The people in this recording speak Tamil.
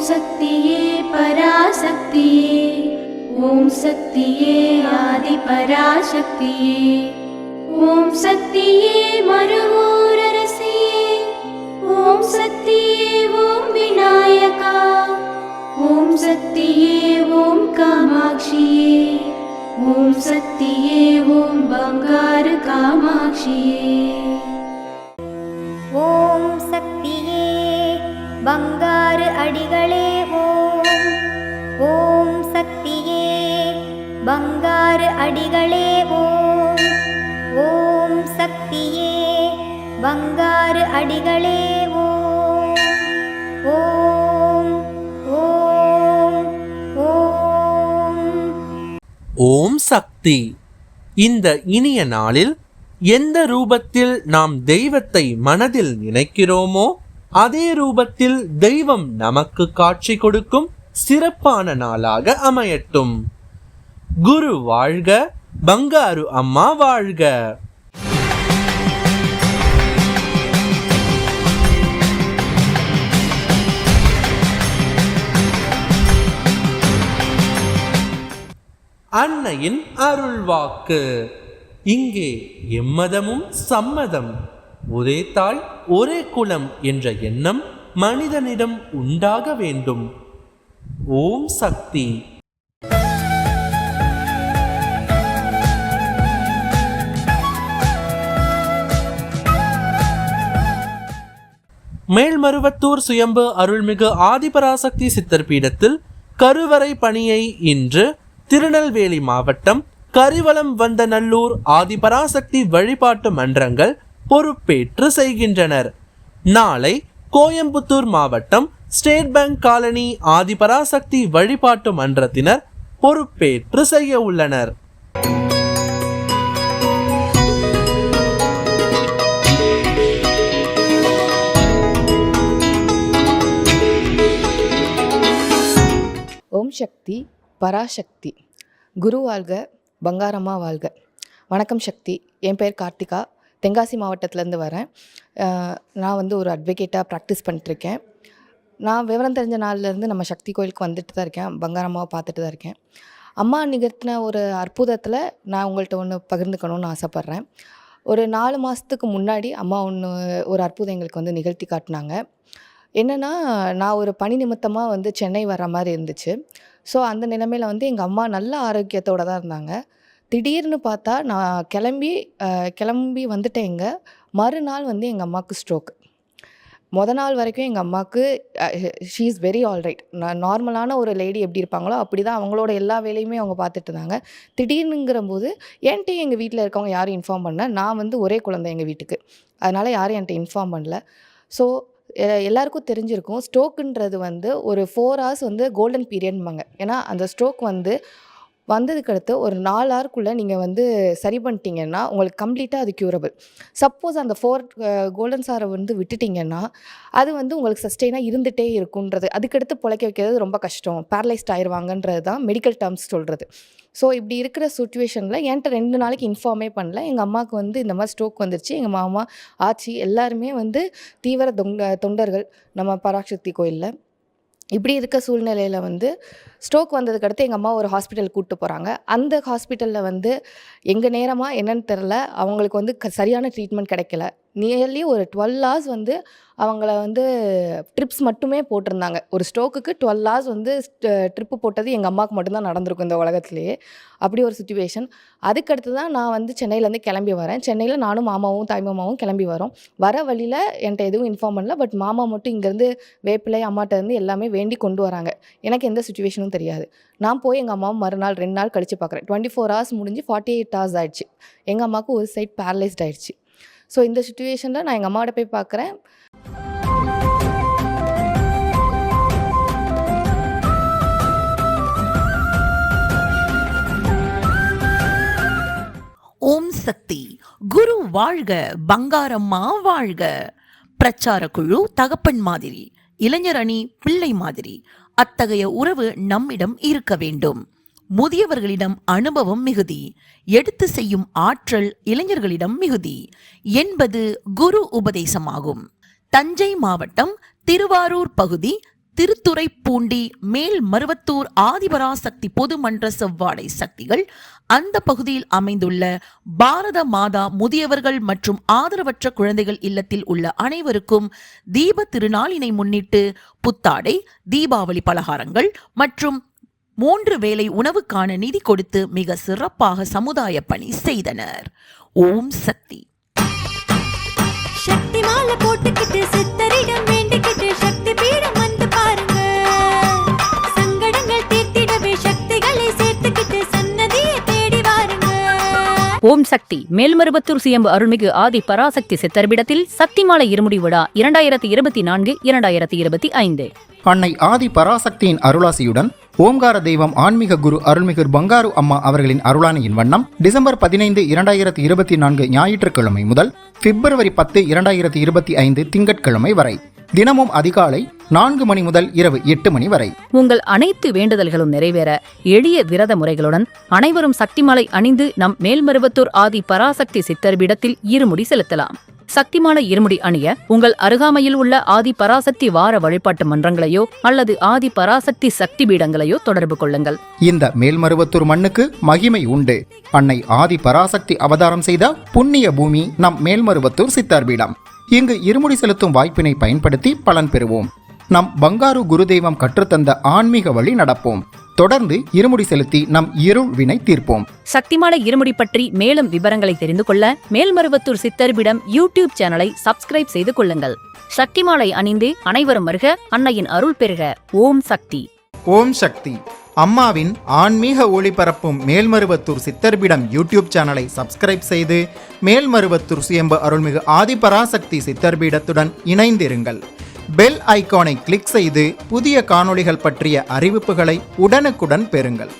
சக்தியே பராசக்தியே, ஓம் சக்தியே ஆதி பராசக்தியே, ஓம் சக்தியே மறுவூரரசியே, ஓம் சக்தியே ஓம் விநாயகா, ஓம் சக்தியே ஓம் காமாட்சியே, ஓம் சக்தியே ஓம் பங்காரு காமாட்சியே. ஓம் சக்தியே பங்காரு அடிகளே ஓம், ஓம் சக்தியே பங்காரு அடிகளே ஓம், ஓம் சக்தியே பங்காரு அடிகளே ஓம், ஓம் ஓம் ஓம். ஓம் சக்தி. இந்த இனிய நாளில் எந்த ரூபத்தில் நாம் தெய்வத்தை மனதில் நினைக்கிறோமோ அதே ரூபத்தில் தெய்வம் நமக்கு காட்சி கொடுக்கும் சிறப்பான நாளாக அமையட்டும். குரு வாழ்க, பங்காரு அம்மா வாழ்க. அன்னையின் அருள்வாக்கு. இங்கே எம்மதமும் சம்மதம். ஒரே தாய் ஒரே குலம் என்ற எண்ணம் மனிதனிடம் உண்டாக வேண்டும். ஓம் சக்தி. மேல்மருவத்தூர் சுயம்பு அருள்மிகு ஆதிபராசக்தி சித்தர் பீடத்தில் கருவறை பணியை இன்று திருநெல்வேலி மாவட்டம் கரிவலம் வந்தநல்லூர் ஆதிபராசக்தி வழிபாட்டு மன்றங்கள் பொறுப்பேற்று செய்கின்றனர். நாளை கோயம்புத்தூர் மாவட்டம் ஸ்டேட் பேங்க் காலனி ஆதிபராசக்தி வழிபாட்டு மன்றத்தினர் பொறுப்பேற்று செய்ய உள்ளனர். ஓம் சக்தி பராசக்தி. குரு வாழ்க, பங்காரம்மா வாழ்க. வணக்கம் சக்தி. என் பேர் கார்த்திகா. தென்காசி மாவட்டத்திலேருந்து வரேன். நான் ஒரு அட்வொகேட்டாக ப்ராக்டிஸ் பண்ணிட்டுருக்கேன். நான் விவரம் தெரிஞ்ச நாள்லேருந்து நம்ம சக்தி கோயிலுக்கு வந்துட்டு தான் இருக்கேன். பங்காரம்மாவை பார்த்துட்டு தான் இருக்கேன். அம்மா நிகழ்த்தின ஒரு அற்புதத்தில் நான் உங்கள்கிட்ட ஒன்று பகிர்ந்துக்கணும்னு ஆசைப்பட்றேன். ஒரு 4 மாதத்துக்கு முன்னாடி அம்மா ஒரு அற்புதம் எங்களுக்கு நிகழ்த்தி காட்டினாங்க. என்னென்னா, நான் ஒரு பணி நிமித்தமாக சென்னை வர்ற மாதிரி இருந்துச்சு. ஸோ அந்த நிலைமையில் எங்கள் அம்மா நல்ல ஆரோக்கியத்தோடு தான் இருந்தாங்க. திடீர்னு பார்த்தா நான் கிளம்பி வந்துட்டேங்க. மறுநாள் எங்கள் அம்மாவுக்கு ஸ்ட்ரோக். நாள் வரைக்கும் எங்கள் அம்மாவுக்கு ஷீ இஸ் வெரி ஆல்ரைட். நார்மலான ஒரு லேடி எப்படி இருப்பாங்களோ அப்படி தான் அவங்களோட எல்லா வேலையுமே அவங்க பார்த்துட்டு இருந்தாங்க. திடீர்னுங்கிறபோது என்கிட்ட எங்கள் வீட்டில் இருக்கவங்க யாரும் இன்ஃபார்ம் பண்ணல. நான் ஒரே குழந்தை எங்கள் வீட்டுக்கு, அதனால் யாரும் என்கிட்ட இன்ஃபார்ம் பண்ணல. ஸோ எல்லாருக்கும் தெரிஞ்சிருக்கும், ஸ்ட்ரோக்குன்றது ஒரு 4 hours கோல்டன் பீரியட்பாங்க. ஏன்னா அந்த ஸ்ட்ரோக் வந்ததுக்கடுத்து ஒரு 4 hourக்குள்ளே நீங்கள் சரி பண்ணிட்டீங்கன்னா உங்களுக்கு கம்ப்ளீட்டாக அது க்யூரபிள். சப்போஸ் அந்த 4 கோல்டன் ஹாரை விட்டுட்டிங்கன்னா அது உங்களுக்கு சஸ்டெயினாக இருந்துகிட்டே இருக்குன்றது. அதுக்கடுத்து பிழைக்க வைக்கிறது ரொம்ப கஷ்டம், பேரலைஸ்ட் ஆயிடுவாங்கன்றது தான் மெடிக்கல் டேர்ம்ஸ் சொல்கிறது. ஸோ இப்படி இருக்கிற சுச்சுவேஷனில் என்கிட்ட 2 நாளைக்கு இன்ஃபார்மே பண்ணல. எங்கள் அம்மாவுக்கு இந்த மாதிரி ஸ்ட்ரோக் வந்துருச்சு. எங்கள் மாமா, ஆச்சி எல்லாருமே தீவிர தொண்டர்கள் நம்ம பராசக்தி கோயிலில். இப்படி இருக்க சூழ்நிலையில் ஸ்ட்ரோக் வந்ததுக்கடுத்து எங்கள் அம்மா ஒரு ஹாஸ்பிட்டலுக்கு கூப்பிட்டு போகிறாங்க. அந்த ஹாஸ்பிட்டலில் எங்கள் நேரமாக என்னென்னு தெரில, அவங்களுக்கு சரியான ட்ரீட்மெண்ட் கிடைக்கல. நியர்லி ஒரு 12 hours அவங்கள ட்ரிப்ஸ் மட்டுமே போட்டிருந்தாங்க. ஒரு ஸ்ட்ரோக்குக்கு 12 hours ட்ரிப்பு போட்டது எங்கள் அம்மாவுக்கு மட்டும்தான் நடந்திருக்கும் இந்த உலகத்துலேயே. அப்படி ஒரு சுச்சுவேஷன். அதுக்கடுத்து தான் நான் சென்னையிலேருந்து கிளம்பி வரேன். சென்னையில் நானும் மாமாவும் தாய்மாமாவும் கிளம்பி வரோம். வர வழியில் என்கிட்ட எதுவும் இன்ஃபார்ம் பண்ணல. பட் மாமா மட்டும் இங்கேருந்து வேப்பிலை அம்மாட்டேருந்து எல்லாமே வேண்டி கொண்டு வராங்க. எனக்கு எந்த சுச்சுவேஷனும் தெரியாது. நான் போய் எங்கள் அம்மாவும் மறுநாள் 2 நாள் கழித்து பார்க்குறேன். 24 hours முடிஞ்சு 48 hours ஆயிடுச்சு. எங்கள் அம்மாவுக்கு ஒரு சைட் பேரலைஸ்ட் ஆயிடுச்சு. ஸோ இந்த சுச்சுவேஷனில் நான் எங்கள் அம்மாவோட போய் பார்க்குறேன். ஓம் சக்தி. குரு வாழ்க, பங்காரம்மா வாழ்க. பிரச்சார குழு தகப்பன் மாதிரி, இளைஞர் அணி பிள்ளை மாதிரி. அத்தகைய உறவு நம்மிடம் இருக்க வேண்டும். முதியவர்களிடம் அனுபவம் மிகுதி, எடுத்து செய்யும் ஆற்றல் இளைஞர்களிடம் மிகுதி என்பது குரு உபதேசமாகும். தஞ்சை மாவட்டம் திருவாரூர் பகுதி திருத்துறைப்பூண்டி மேல் மருவத்தூர் ஆதிபராசக்தி பொதுமன்ற செவ்வாடை சக்திகள் அந்த பகுதியில் அமைந்துள்ள பாரத மாதா முதியவர்கள் மற்றும் ஆதரவற்ற குழந்தைகள் இல்லத்தில் உள்ள அனைவருக்கும் தீப திருநாளினை முன்னிட்டு புத்தாடை, தீபாவளி பலகாரங்கள் மற்றும் 3 வேளை உணவுக்கான நிதி கொடுத்து மிக சிறப்பாக சமுதாய பணி செய்தனர். ஓம் சக்தி. சக்தி மாலை போட்டுக்கிட்டு சித்தரிடம் வேண்டிக்கிட்டு சக்தி பீடம் வந்து பாருங்க. சங்கடங்கள் தீர்த்திடவே சக்திகளை சேர்த்துக்கிட்டு சன்னதியை தேடி வாருங்க. ஓம் சக்தி. மேல்மருவத்தூர் சுயம்பு அருள்மிகு ஆதி பராசக்தி சித்தர்பிடத்தில் சக்தி மாலை இருமுடி விழா 2024-2025. அன்னை ஆதி பராசக்தியின் அருளாசியுடன் ஓம்கார தெய்வம் ஆன்மீக குரு அருள்மிகு பங்காரு அம்மா அவர்களின் அருளானையின் வண்ணம் டிசம்பர் 15, 2024 ஞாயிற்றுக்கிழமை முதல் பிப்ரவரி 10, 2025 திங்கட்கிழமை வரை தினமும் அதிகாலை 4 மணி முதல் இரவு 8 மணி வரை உங்கள் அனைத்து வேண்டுதல்களும் நிறைவேற எளிய விரத முறைகளுடன் அனைவரும் சக்திமாலை அணிந்து நம் மேல்மருவத்தூர் ஆதி பராசக்தி சித்தர்பிடத்தில் இருமுடி செலுத்தலாம். சக்திமாலை இருமுடி அணிய உங்கள் அருகாமையில் உள்ள ஆதி பராசக்தி வார வழிபாட்டு மன்றங்களையோ அல்லது ஆதி பராசக்தி சக்தி பீடங்களையோ தொடர்பு கொள்ளுங்கள். இந்த மேல்மருவத்தூர் மண்ணுக்கு மகிமை உண்டு. அன்னை ஆதி பராசக்தி அவதாரம் செய்த புண்ணிய பூமி நம் மேல்மருவத்தூர் சித்தர்பீடம். இங்கு இருமுடி செலுத்தும் வாய்ப்பினை பயன்படுத்தி பலன் பெறுவோம். நம் பங்காரு குருதெய்வம் கற்றுத்தந்த ஆன்மீக வழி நடப்போம். தொடர்ந்து இருமுடி செலுத்தி நம் இருள் வினை தீர்ப்போம். சக்திமாலை இருமுடி பற்றி மேலும் விவரங்களை தெரிந்து கொள்ள மேல்மருவத்தூர் சித்தர்பிடம் யூடியூப் சேனலை சப்ஸ்கிரைப் செய்து கொள்ளுங்கள். சக்திமாலை அணிந்து அனைவரும் வருக, அன்னையின் அருள் பெறுக. ஓம் சக்தி. ஓம் சக்தி. அம்மாவின் ஆன்மீக ஒளிபரப்பும் மேல்மருவத்தூர் சித்தர்பிடம் யூடியூப் சேனலை சப்ஸ்கிரைப் செய்து மேல்மருவத்தூர் சுயம்பு அருள்மிகு ஆதிபராசக்தி சித்தர்பீடத்துடன் இணைந்திருங்கள். பெல் ஐகானை கிளிக் செய்து புதிய காணொளிகள் பற்றிய அறிவிப்புகளை உடனுக்குடன் பெறுங்கள்.